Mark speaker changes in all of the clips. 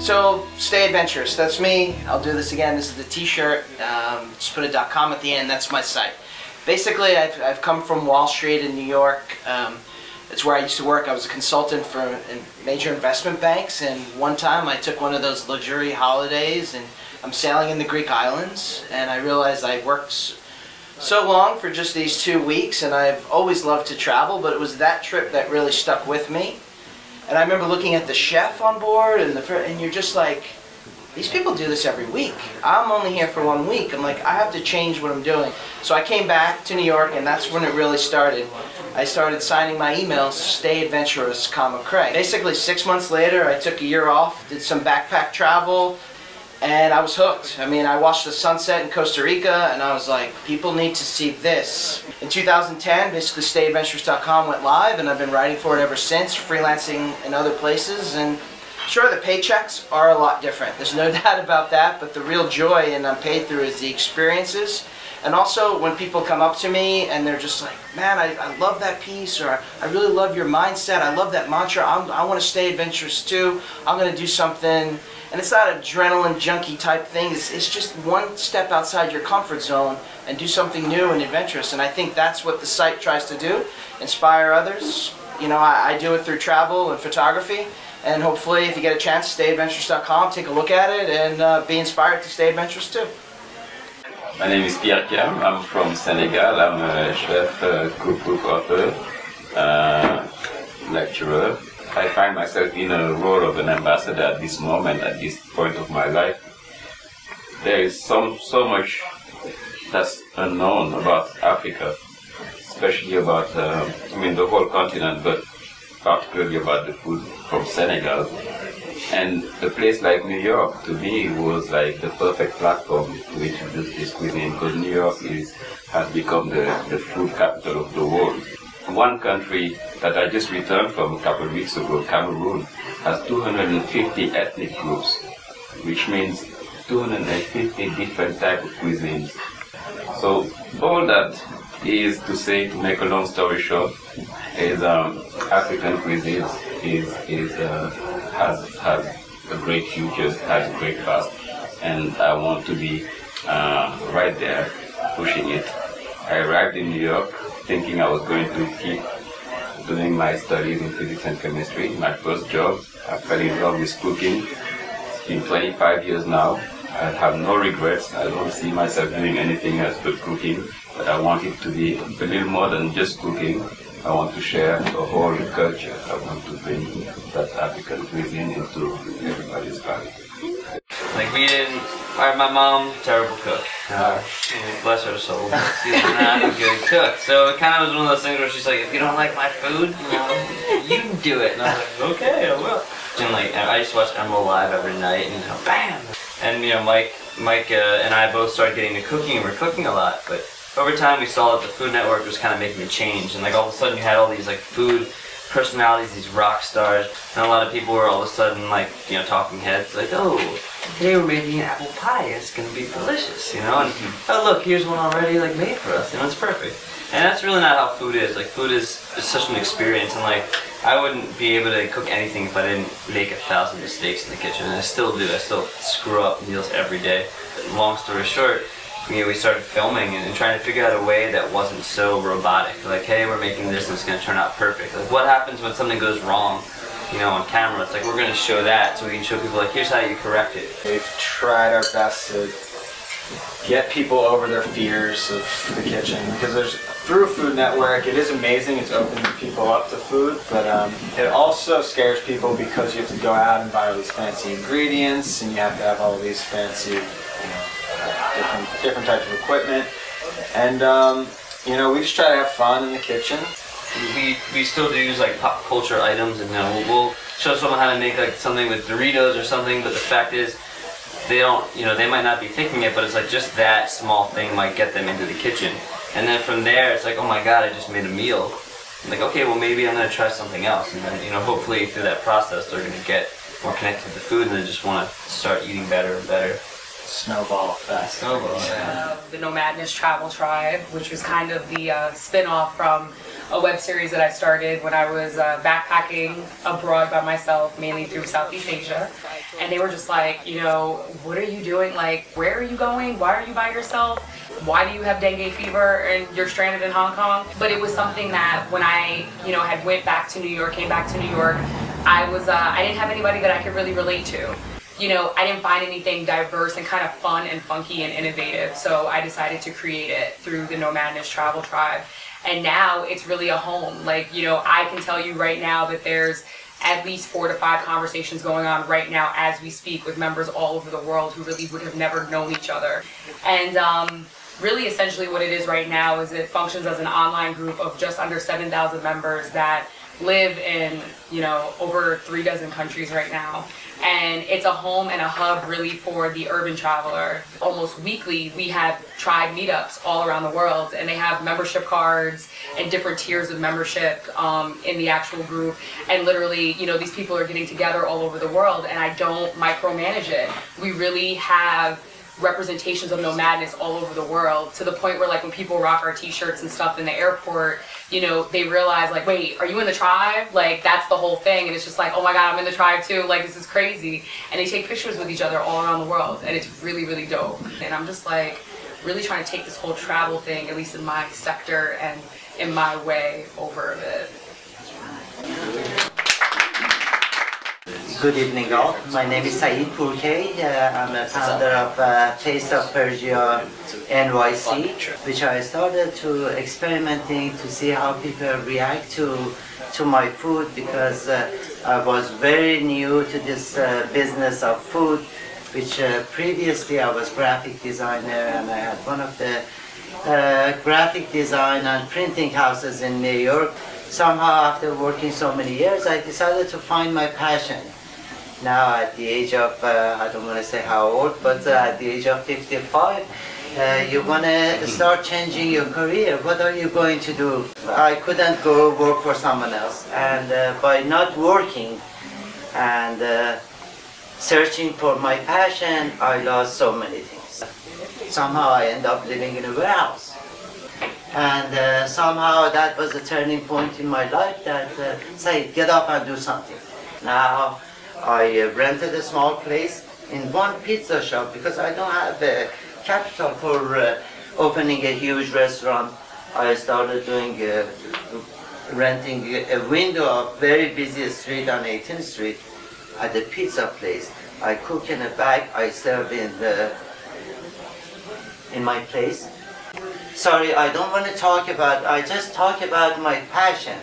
Speaker 1: So, stay adventurous. That's me. I'll do this again. This is the t-shirt. Just put a .com at the end. That's my site. Basically, I've come from Wall Street in New York. It's where I used to work. I was a consultant for major investment banks, and one time I took one of those luxury holidays, and I'm sailing in the Greek islands, and I realized I worked so long for just these 2 weeks, and I've always loved to travel, but it was that trip that really stuck with me. And I remember looking at the chef on board, and you're just like, these people do this every week. I'm only here for 1 week. I'm like, I have to change what I'm doing. So I came back to New York, and that's when it really started. I started signing my emails, Stay Adventurous, Cray. Basically 6 months later, I took a year off, did some backpack travel, and I was hooked. I mean, I watched the sunset in Costa Rica, and I was like, people need to see this. In 2010, basically StayAdventurous.com went live, and I've been writing for it ever since, freelancing in other places. And sure, the paychecks are a lot different. There's no doubt about that, but the real joy and I'm paid through is the experiences. And also when people come up to me and they're just like, man, I love that piece, or I really love your mindset, I love that mantra, I want to stay adventurous too, I'm going to do something. And it's not an adrenaline junkie type thing, it's just one step outside your comfort zone and do something new and adventurous. And I think that's what the site tries to do, inspire others. You know, I do it through travel and photography. And hopefully, if you get a chance, StayAdventurous.com, take a look at it and be inspired to stay adventurous too.
Speaker 2: My name is Pierre Thiam. I'm from Senegal. I'm a chef, cookbook author, lecturer. I find myself in a role of an ambassador at this moment, at this point of my life. There is so much that's unknown about Africa, especially about, the whole continent, but particularly about the food from Senegal. And a place like New York, to me, was like the perfect platform to introduce this cuisine, because New York has become the food capital of the world. One country that I just returned from a couple of weeks ago, Cameroon, has 250 ethnic groups, which means 250 different types of cuisines. So all that is to say, to make a long story short, is African cuisine has a great future, has a great past, and I want to be right there pushing it. I arrived in New York thinking I was going to keep doing my studies in physics and chemistry. My first job, I fell in love with cooking. It's been 25 years now. I have no regrets. I don't see myself doing anything else but cooking, but I want it to be a little more than just cooking. I want to share the whole culture. I want to bring that African cuisine into everybody's life.
Speaker 3: Like my mom, terrible cook. Bless her soul. She's not a good cook. So it kind of was one of those things where she's like, if you don't like my food, you do it. And I was like, okay, I will. And like, I used to watch Emerald Live every night, and bam! And Mike and I both started getting into cooking, and we're cooking a lot, but over time we saw that the Food Network was kind of making a change, and like all of a sudden you had all these like food personalities, these rock stars, and a lot of people were all of a sudden like, talking heads, like, oh, today we're making an apple pie, it's gonna be delicious, and oh look, here's one already like made for us, it's perfect. And that's really not how food is. Like, food is such an experience, and like, I wouldn't be able to cook anything if I didn't make 1,000 mistakes in the kitchen, and I still do. I still screw up meals every day. But long story short, we started filming and trying to figure out a way that wasn't so robotic. Like, hey, we're making this and it's going to turn out perfect. Like, what happens when something goes wrong, on camera? It's like, we're going to show that so we can show people, like, here's how you correct it.
Speaker 4: We've tried our best to get people over their fears of the kitchen, because through Food Network, it is amazing, it's opening people up to food, but it also scares people because you have to go out and buy all these fancy ingredients, and you have to have all these fancy different types of equipment, and we just try to have fun in the kitchen.
Speaker 3: We still do use like pop culture items, and we'll show someone how to make like something with Doritos or something, but the fact is they don't, they might not be thinking it, but it's like just that small thing might get them into the kitchen, and then from there it's like, oh my god, I just made a meal. I'm like, okay, well maybe I'm gonna try something else, and then hopefully through that process they're gonna get more connected to the food, and they just want to start eating better and better.
Speaker 4: Snowball effect.
Speaker 3: Snowball, yeah.
Speaker 5: The Nomadness Travel Tribe, which was kind of the spin-off from a web series that I started when I was backpacking abroad by myself, mainly through Southeast Asia. And they were just like, you know, what are you doing? Like, where are you going? Why are you by yourself? Why do you have dengue fever and you're stranded in Hong Kong? But it was something that when I, you know, had went back to New York, came back to New York, I didn't have anybody that I could really relate to. You know, I didn't find anything diverse and kind of fun and funky and innovative, so I decided to create it through the Nomadness Travel Tribe. And now it's really a home. Like, you know, I can tell you right now that there's at least 4 to 5 conversations going on right now as we speak with members all over the world who really would have never known each other. And really essentially what it is right now is it functions as an online group of just under 7,000 members that live in, you know, over 36 countries right now. And it's a home and a hub really for the urban traveler. Almost weekly we have tribe meetups all around the world, and they have membership cards and different tiers of membership in the actual group. And literally, you know, these people are getting together all over the world, and I don't micromanage it. We really have representations of nomadness all over the world, to the point where, like, when people rock our t-shirts and stuff in the airport, you know, they realize, like, wait, are you in the tribe? Like, that's the whole thing. And it's just like, oh my god, I'm in the tribe too, like, this is crazy. And they take pictures with each other all around the world, and it's really, really dope. And I'm just like really trying to take this whole travel thing, at least in my sector and in my way, over a bit.
Speaker 6: Good evening all. My name is Saeed Pourkay. I'm a founder of Taste of Persia NYC, which I started to experimenting to see how people react to my food, because I was very new to this business of food, which previously I was graphic designer, and I had one of the graphic design and printing houses in New York. Somehow, after working so many years, I decided to find my passion. Now at the age of, I don't want to say how old, but at the age of 55, you want to start changing your career. What are you going to do? I couldn't go work for someone else, and by not working and searching for my passion, I lost so many things. Somehow I end up living in a warehouse. And somehow that was a turning point in my life that said, get up and do something. Now I rented a small place in one pizza shop because I don't have the capital for opening a huge restaurant. I started doing renting a window of very busy street on 18th Street at the pizza place. I cook in a bag, I serve in my place. Sorry, I don't want to talk about, I just talk about my passion.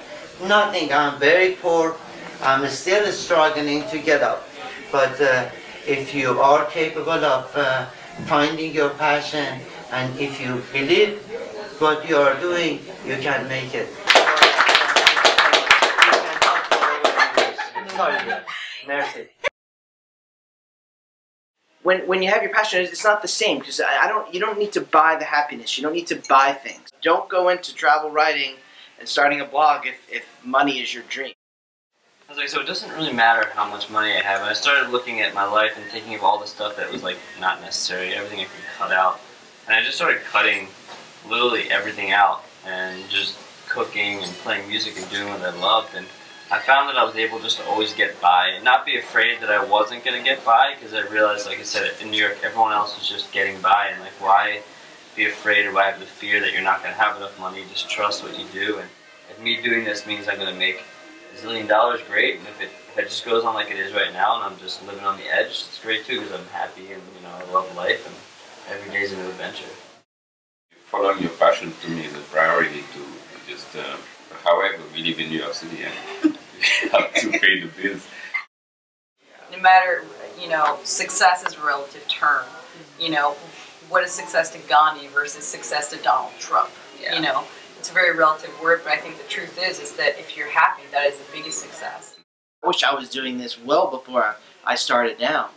Speaker 6: Nothing, I'm very poor, I'm still struggling to get up. But if you are capable of finding your passion, and if you believe what you are doing, you can make it. Sorry, merci.
Speaker 1: When you have your passion, it's not the same, because you don't need to buy the happiness. You don't need to buy things. Don't go into travel writing and starting a blog if money is your dream.
Speaker 3: I was like, so it doesn't really matter how much money I have. And I started looking at my life and thinking of all the stuff that was like not necessary, everything I could cut out. And I just started cutting literally everything out and just cooking and playing music and doing what I loved. And I found that I was able just to always get by and not be afraid that I wasn't going to get by, because I realized, like I said, in New York, everyone else was just getting by, and like, why be afraid or why have the fear that you're not going to have enough money? Just trust what you do. And if me doing this means I'm going to make $1 zillion, great. And if it just goes on like it is right now and I'm just living on the edge, it's great too, because I'm happy and, you know, I love life and every day is a new adventure.
Speaker 2: Following your passion to me is a priority to just, however, we live in New York City and we have to pay the bills.
Speaker 7: No matter, you know, success is a relative term. You know, what is success to Gandhi versus success to Donald Trump? Yeah. You know, it's a very relative word, but I think the truth is that if you're happy, that is the biggest success.
Speaker 1: I wish I was doing this well before I started now.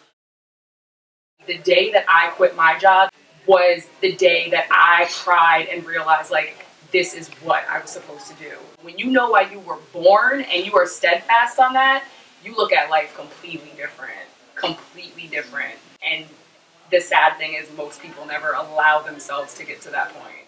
Speaker 5: The day that I quit my job was the day that I cried and realized, like, this is what I was supposed to do. When you know why you were born and you are steadfast on that, you look at life completely different. Completely different. And the sad thing is most people never allow themselves to get to that point.